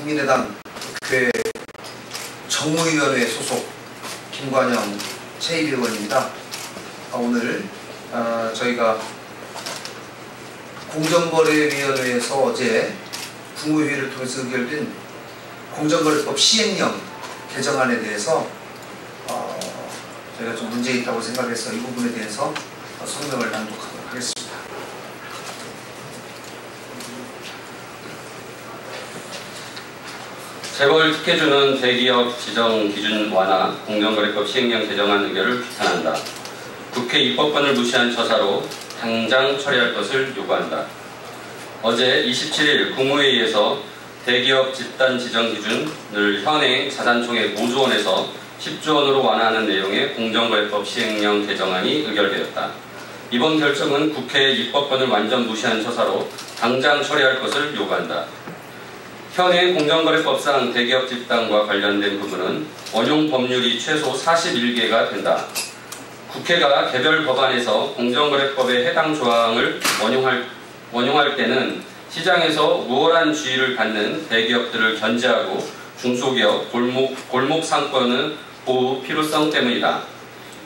국민의당 국회 정무위원회 소속 김관영 제1의원입니다. 오늘 저희가 공정거래위원회에서 어제 국무회의를 통해서 의결된 공정거래법 시행령 개정안에 대해서 저희가 좀 문제 있다고 생각해서 이 부분에 대해서 성명을 낭독하도록 하겠습니다. 재벌 특혜주는 대기업 지정 기준 완화, 공정거래법 시행령 개정안 의결을 비판한다. 국회 입법권을 무시한 처사로 당장 처리할 것을 요구한다. 어제 27일 국무회의에서 대기업 집단 지정 기준을 현행 자산총액 5조 원에서 10조 원으로 완화하는 내용의 공정거래법 시행령 개정안이 의결되었다. 이번 결정은 국회 입법권을 완전 무시한 처사로 당장 처리할 것을 요구한다. 현행 공정거래법상 대기업 집단과 관련된 부분은 원용 법률이 최소 41개가 된다. 국회가 개별 법안에서 공정거래법의 해당 조항을 원용할 때는 시장에서 우월한 지위를 갖는 대기업들을 견제하고 중소기업, 골목 상권의 보호 필요성 때문이다.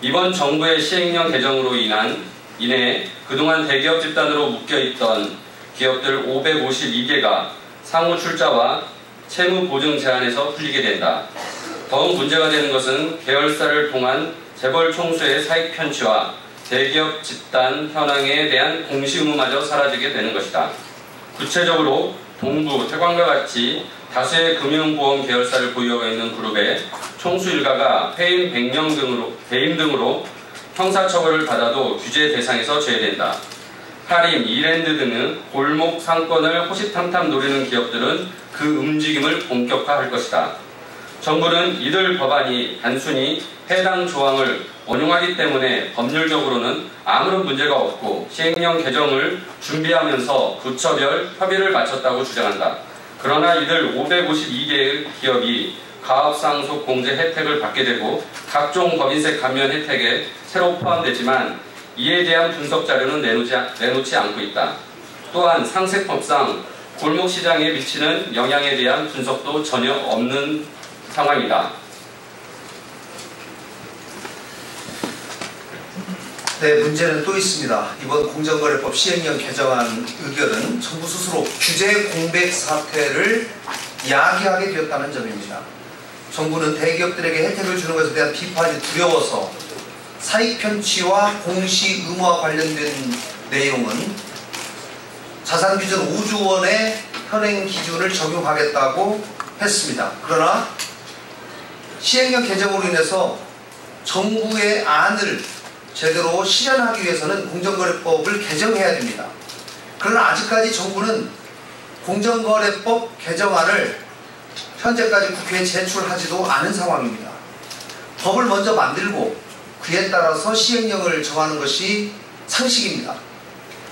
이번 정부의 시행령 개정으로 인해 그동안 대기업 집단으로 묶여있던 기업들 552개가 상호 출자와 채무 보증 제한에서 풀리게 된다. 더욱 문제가 되는 것은 계열사를 통한 재벌 총수의 사익 편취와 대기업 집단 현황에 대한 공시 의무마저 사라지게 되는 것이다. 구체적으로 동부, 태광과 같이 다수의 금융보험 계열사를 보유하고 있는 그룹의 총수 일가가 배임 등으로 형사처벌을 받아도 규제 대상에서 제외된다. 하림, 이랜드 등의 골목 상권을 호시탐탐 노리는 기업들은 그 움직임을 본격화할 것이다. 정부는 이들 법안이 단순히 해당 조항을 원용하기 때문에 법률적으로는 아무런 문제가 없고 시행령 개정을 준비하면서 부처별 협의를 마쳤다고 주장한다. 그러나 이들 552개의 기업이 가업상속 공제 혜택을 받게 되고 각종 법인세 감면 혜택에 새로 포함되지만 이에 대한 분석 자료는 내놓지 않고 있다. 또한 상세법상 골목시장에 미치는 영향에 대한 분석도 전혀 없는 상황이다. 네, 문제는 또 있습니다. 이번 공정거래법 시행령 개정안 의결은 정부 스스로 규제 공백 사태를 야기하게 되었다는 점입니다. 정부는 대기업들에게 혜택을 주는 것에 대한 비판이 두려워서 사익 편취와 공시 의무와 관련된 내용은 자산 기준 5조 원의 현행 기준을 적용하겠다고 했습니다. 그러나 시행령 개정으로 인해서 정부의 안을 제대로 실현하기 위해서는 공정거래법을 개정해야 됩니다. 그러나 아직까지 정부는 공정거래법 개정안을 현재까지 국회에 제출하지도 않은 상황입니다. 법을 먼저 만들고 그에 따라서 시행령을 정하는 것이 상식입니다.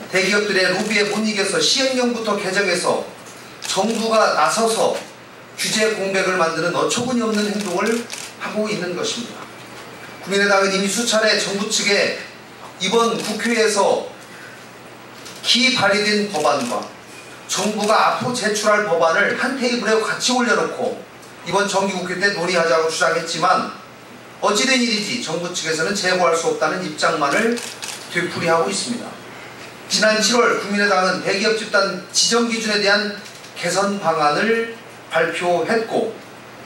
대기업들의 로비에 못 이겨서 시행령부터 개정해서 정부가 나서서 규제 공백을 만드는 어처구니 없는 행동을 하고 있는 것입니다. 국민의당은 이미 수차례 정부 측에 이번 국회에서 기발의된 법안과 정부가 앞으로 제출할 법안을 한 테이블에 같이 올려놓고 이번 정기국회 때 논의하자고 주장했지만 어찌된 일인지 정부 측에서는 제고할 수 없다는 입장만을 되풀이하고 있습니다. 지난 7월 국민의당은 대기업 집단 지정 기준에 대한 개선 방안을 발표했고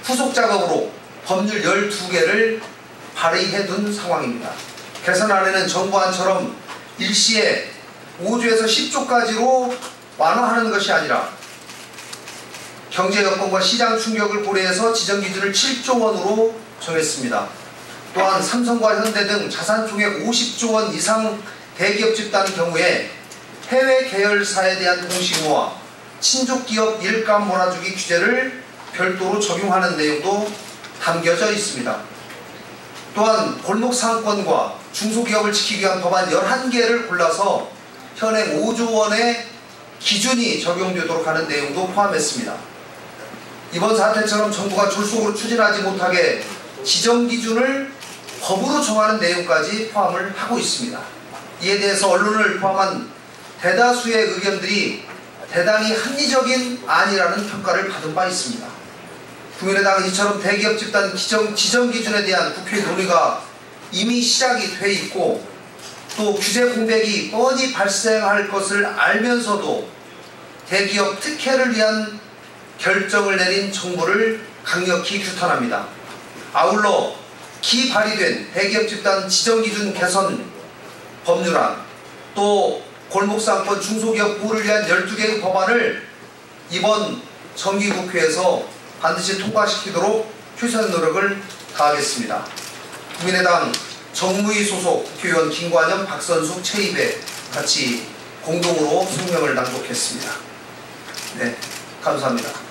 후속 작업으로 법률 12개를 발의해둔 상황입니다. 개선안에는 정부안처럼 일시에 5조에서 10조까지로 완화하는 것이 아니라 경제 여건과 시장 충격을 고려해서 지정 기준을 7조 원으로 정했습니다. 또한 삼성과 현대 등 자산 총액 50조 원 이상 대기업 집단 경우에 해외 계열사에 대한 공시 의무와 친족기업 일감 몰아주기 규제를 별도로 적용하는 내용도 담겨져 있습니다. 또한 골목 상권과 중소기업을 지키기 위한 법안 11개를 골라서 현행 5조 원의 기준이 적용되도록 하는 내용도 포함했습니다. 이번 사태처럼 정부가 졸속으로 추진하지 못하게 지정 기준을 법으로 정하는 내용까지 포함을 하고 있습니다. 이에 대해서 언론을 포함한 대다수의 의견들이 대단히 합리적인 안이라는 평가를 받은 바 있습니다. 국민의당은 이처럼 대기업 집단 지정 기준에 대한 국회 논의가 이미 시작이 돼 있고 또 규제 공백이 뻔히 발생할 것을 알면서도 대기업 특혜를 위한 결정을 내린 정부를 강력히 규탄합니다. 아울러 기발의된 대기업 집단 지정 기준 개선 법률안 또 골목상권 중소기업 보호를 위한 12개의 법안을 이번 정기국회에서 반드시 통과시키도록 최선의 노력을 다하겠습니다. 국민의당 정무위 소속 국회의원 김관영, 박선숙, 최이배 같이 공동으로 성명을 낭독했습니다. 네, 감사합니다.